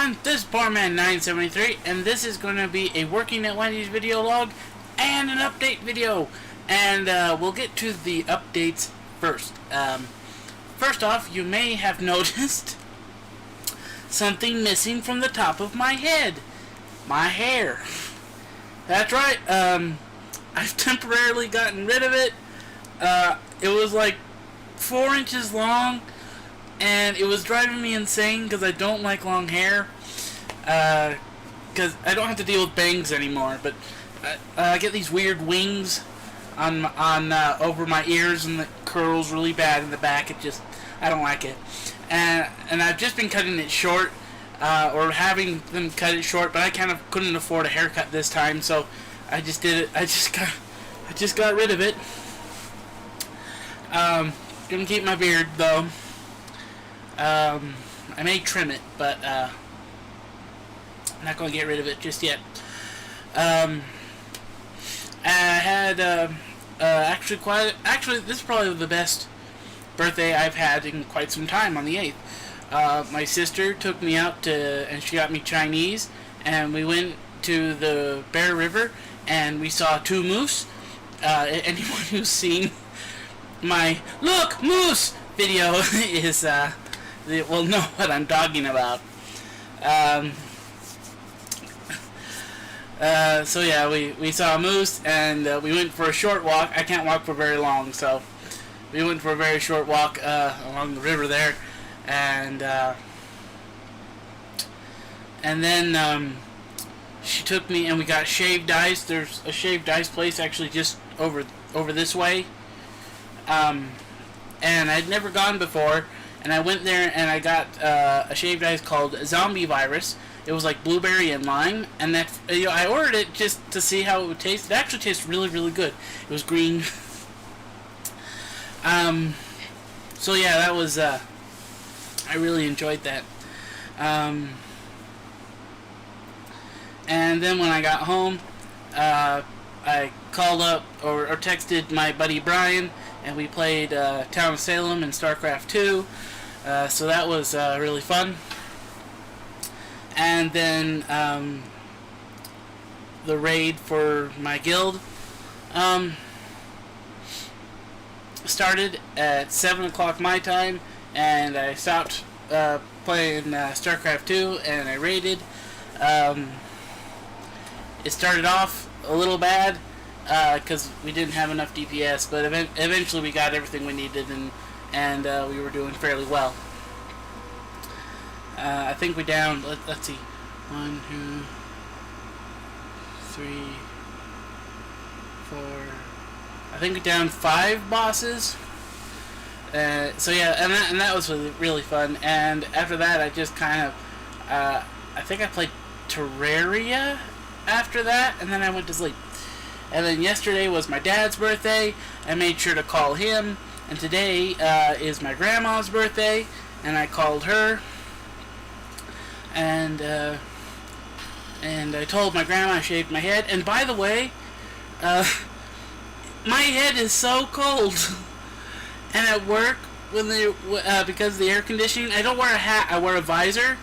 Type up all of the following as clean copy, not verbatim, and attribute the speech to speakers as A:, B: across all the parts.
A: everyone, this is Poorman973, and this is going to be a Working at Wendy's video log and an update video. And we'll get to the updates first. First off, you may have noticed something missing from the top of my head. My hair. That's right, I've temporarily gotten rid of it. It was like 4 inches long, and it was driving me insane because I don't like long hair. Because I don't have to deal with bangs anymore, but I get these weird wings on over my ears, and it curls really bad in the back. I don't like it. And I've just been cutting it short, or having them cut it short, but I kind of couldn't afford a haircut this time, so I just did it. I just got rid of it. Gonna keep my beard though. I may trim it, but I'm not gonna get rid of it just yet. I had actually this is probably the best birthday I've had in quite some time. On the 8th, my sister took me out and she got me Chinese, and we went to the Bear River and we saw 2 moose. Anyone who's seen my "Look, moose" video will know what I'm talking about. So yeah, we saw a moose, and we went for a short walk. I can't walk for very long, so we went for a very short walk along the river there, and then she took me and we got shaved ice. There's a shaved ice place actually just over this way, and I'd never gone before, and I went there and I got a shaved ice called Zombie Virus. It was like blueberry and lime, and I ordered it just to see how it would taste. It actually tastes really, really good. It was green. So yeah, that was I really enjoyed that. And then when I got home, I called up or texted my buddy Brian, and we played Town of Salem and StarCraft 2. So that was really fun. And then the raid for my guild started at 7 o'clock my time, and I stopped playing StarCraft 2 and I raided. It started off a little bad because we didn't have enough DPS, but eventually we got everything we needed, and we were doing fairly well. I think we downed, let's see, 1, 2, 3, 4, I think we downed 5 bosses. So yeah, and that was really fun. And after that, I just kind of, I think I played Terraria after that, and then I went to sleep. And then yesterday was my dad's birthday. I made sure to call him, and today is my grandma's birthday, and I called her. And I told my grandma I shaved my head. And by the way, my head is so cold. And at work, when because of the air conditioning, I don't wear a hat. I wear a visor.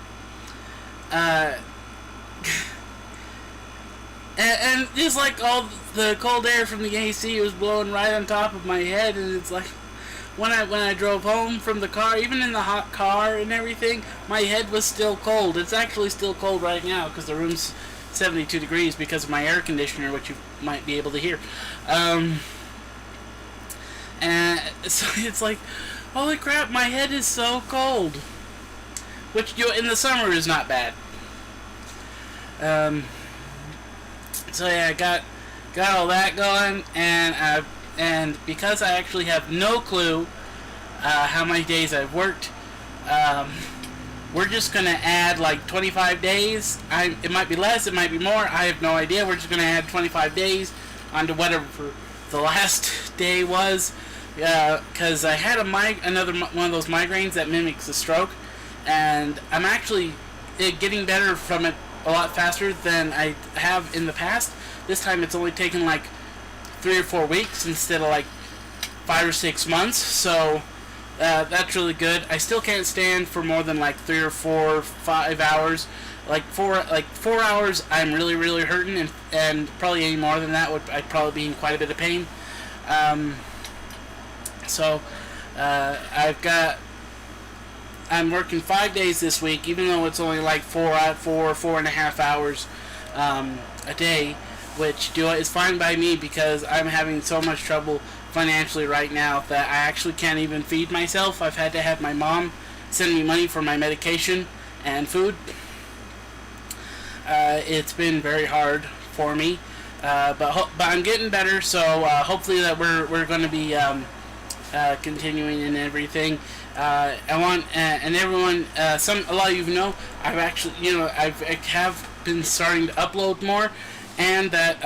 A: And just like all the cold air from the AC was blowing right on top of my head, and it's like, when I drove home from the car, even in the hot car and everything, my head was still cold. It's actually still cold right now because the room's 72 degrees because of my air conditioner, which you might be able to hear. And so it's like, holy crap, my head is so cold. Which in the summer is not bad. So yeah, I got all that going, and because I actually have no clue how many days I've worked, we're just going to add like 25 days. It might be less, it might be more, I have no idea. We're just going to add 25 days onto whatever the last day was, because I had another one of those migraines that mimics a stroke, and I'm actually getting better from it a lot faster than I have in the past. This time it's only taken like 3 or 4 weeks instead of like 5 or 6 months. So That's really good. I still can't stand for more than like 3 or 4, 5 hours. Like 4 hours, I'm really hurting, and probably any more than that I'd probably be in quite a bit of pain. So I'm working 5 days this week, even though it's only like 4.5 hours a day, which is fine by me because I'm having so much trouble financially right now that I actually can't even feed myself. I've had to have my mom send me money for my medication and food. It's been very hard for me, but I'm getting better. So hopefully that we're going to be continuing and everything. I want and everyone, a lot of you know, I've actually, I have been starting to upload more, and that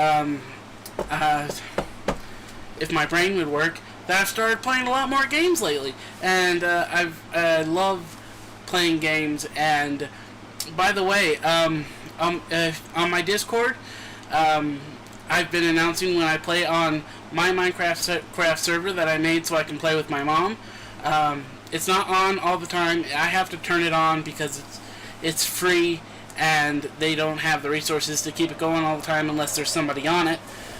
A: if my brain would work, that I've started playing a lot more games lately, and I love playing games. And by the way, on my Discord, I've been announcing when I play on my Minecraft server that I made so I can play with my mom. It's not on all the time. I have to turn it on because it's free, and they don't have the resources to keep it going all the time unless there's somebody on it.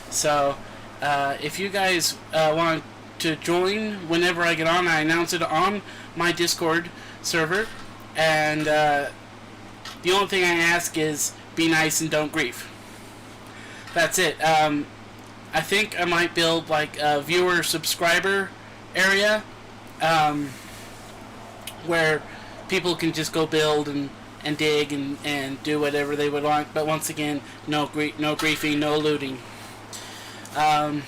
A: So if you guys want to join whenever I get on, I announce it on my Discord server, and the only thing I ask is be nice and don't grief. That's it. I think I might build like a viewer subscriber area where people can just go build and dig and do whatever they would want. But once again, no griefing, no looting. And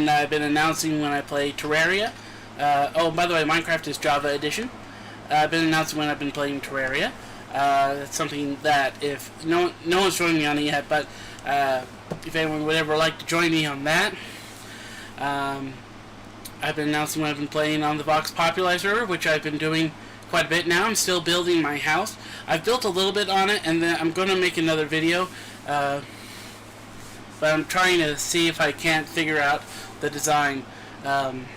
A: I've been announcing when I play Terraria. Oh, by the way, Minecraft is Java Edition. I've been announcing when I've been playing Terraria. That's something that if no one's joined me on it yet, but if anyone would ever like to join me on that, I've been announcing when I've been playing on the Vox Populi server, which I've been doing quite a bit now. I'm still building my house. I've built a little bit on it, and then I'm going to make another video, but I'm trying to see if I can't figure out the design. And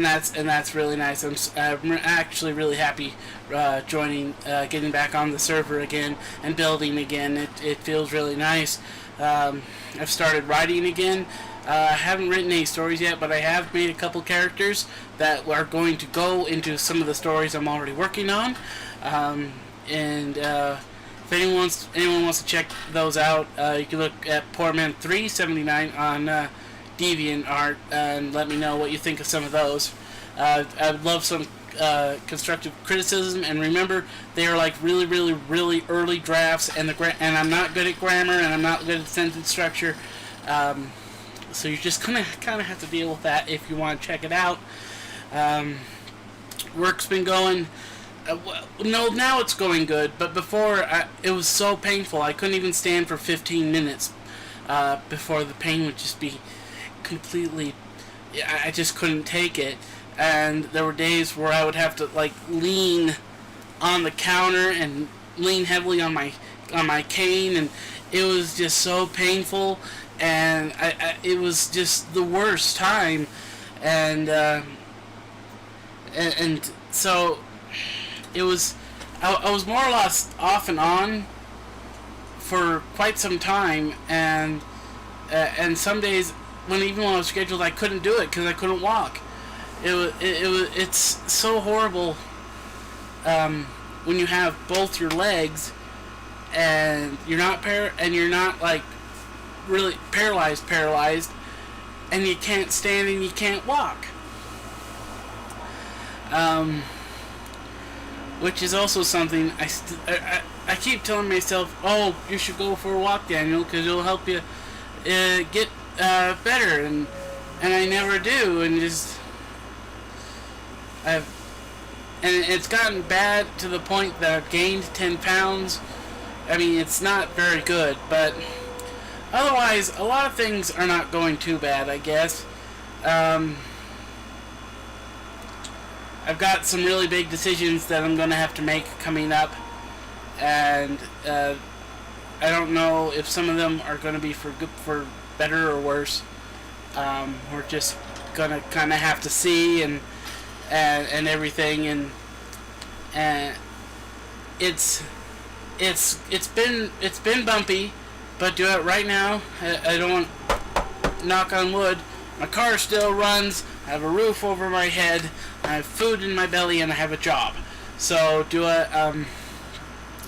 A: that's really nice. I'm actually really happy getting back on the server again and building again. It feels really nice. I've started writing again. I haven't written any stories yet, but I have made a couple characters that are going to go into some of the stories I'm already working on. If anyone wants to check those out, you can look at Poorman379 on DeviantArt and let me know what you think of some of those. I would love some constructive criticism, and remember, they are like really early drafts, and I'm not good at grammar, and I'm not good at sentence structure, so you're just gonna kind of have to deal with that if you want to check it out. Work's been going. Now it's going good, but before it was so painful. I couldn't even stand for 15 minutes before the pain would just be completely. I just couldn't take it, and there were days where I would have to like lean on the counter and lean heavily on my cane, and it was just so painful, and it was just the worst time, and so it was. I was more or less off and on for quite some time, and some days even when I was scheduled, I couldn't do it because I couldn't walk. It's so horrible when you have both your legs and you're not like really paralyzed, and you can't stand and you can't walk. Which is also something I keep telling myself, oh, you should go for a walk, Daniel, because it'll help you get better, and I never do, and it's gotten bad to the point that I've gained 10 pounds. I mean, it's not very good, but otherwise, a lot of things are not going too bad, I guess. I've got some really big decisions that I'm going to have to make coming up, and I don't know if some of them are going to be for better or worse. We're just gonna kind of have to see and everything, and it's been bumpy, but do it right now. I don't, knock on wood, my car still runs. I have a roof over my head. I have food in my belly, and I have a job. So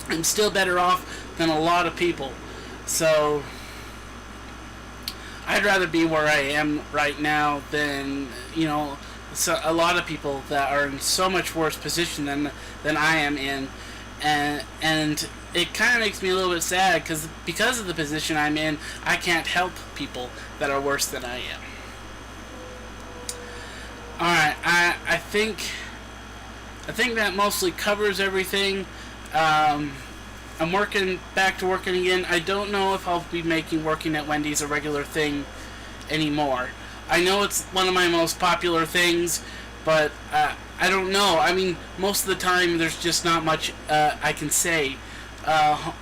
A: I'm still better off than a lot of people. So I'd rather be where I am right now than, a lot of people that are in so much worse position than I am in, and it kind of makes me a little bit sad because of the position I'm in, I can't help people that are worse than I am. Alright, I think that mostly covers everything. I'm back to working again. I don't know if I'll be making working at Wendy's a regular thing anymore. I know it's one of my most popular things, but I don't know. I mean, most of the time there's just not much I can say.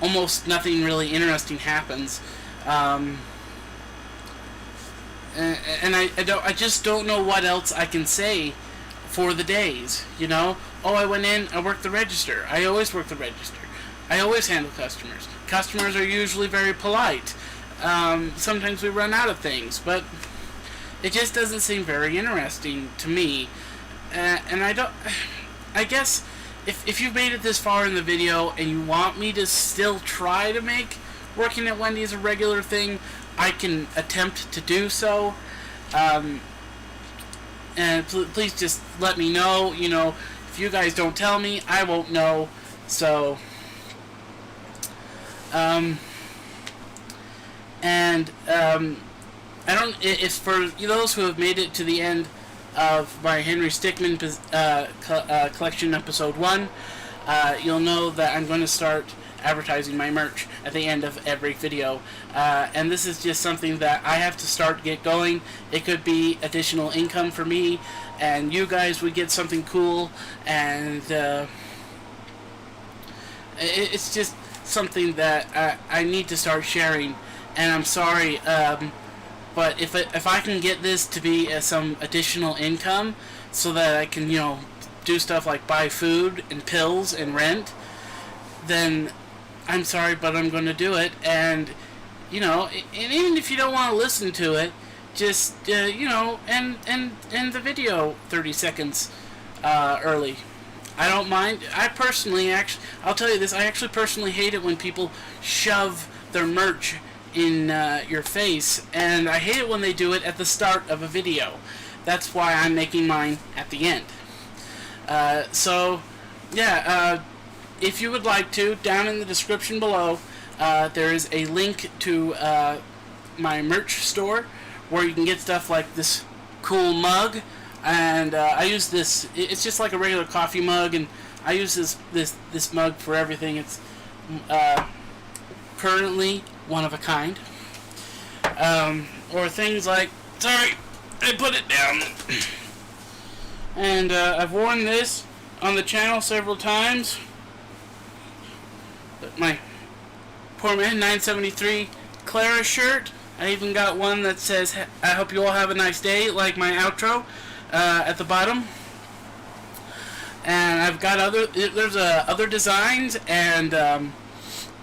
A: Almost nothing really interesting happens. And I just don't know what else I can say for the days, Oh, I went in, I worked the register. I always work the register. I always handle customers. Customers are usually very polite. Sometimes we run out of things, but it just doesn't seem very interesting to me. And I guess if you've made it this far in the video and you want me to still try to make working at Wendy's a regular thing, I can attempt to do so. And please just let me know. If you guys don't tell me, I won't know. So, I don't. If for those who have made it to the end of my Henry Stickmin collection episode 1, you'll know that I'm going to start advertising my merch at the end of every video, and this is just something that I have to get going. It could be additional income for me, and you guys would get something cool, and it's just something that I need to start sharing. And I'm sorry, but if I can get this to be some additional income, so that I can do stuff like buy food and pills and rent, then I'm sorry, but I'm going to do it. And and even if you don't want to listen to it, just end the video 30 seconds early. I don't mind. I'll tell you this, I actually personally hate it when people shove their merch in your face, and I hate it when they do it at the start of a video. That's why I'm making mine at the end. If you would like to, down in the description below, there is a link to my merch store where you can get stuff like this cool mug, and I use this. It's just like a regular coffee mug, and I use this mug for everything. It's currently one of a kind. Or things like, sorry, I put it down. And I've worn this on the channel several times. But my Poor Man 973 Clara shirt. I even got one that says, I hope you all have a nice day, like my outro, at the bottom. And I've got other designs, and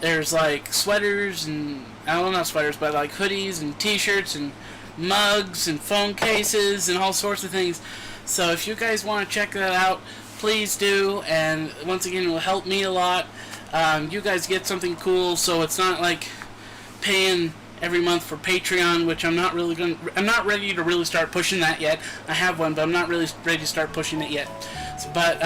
A: there's like sweaters and, not sweaters, but like hoodies and t-shirts and mugs and phone cases and all sorts of things. So if you guys want to check that out, please do. And once again, it will help me a lot. You guys get something cool, so it's not like paying every month for Patreon, which I'm not ready to really start pushing that yet. I have one, but I'm not really ready to start pushing it yet. But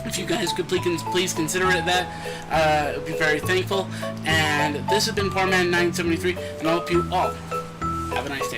A: if you guys could please consider it that, I'd be very thankful. And this has been Poor Man 973, and I hope you all have a nice day.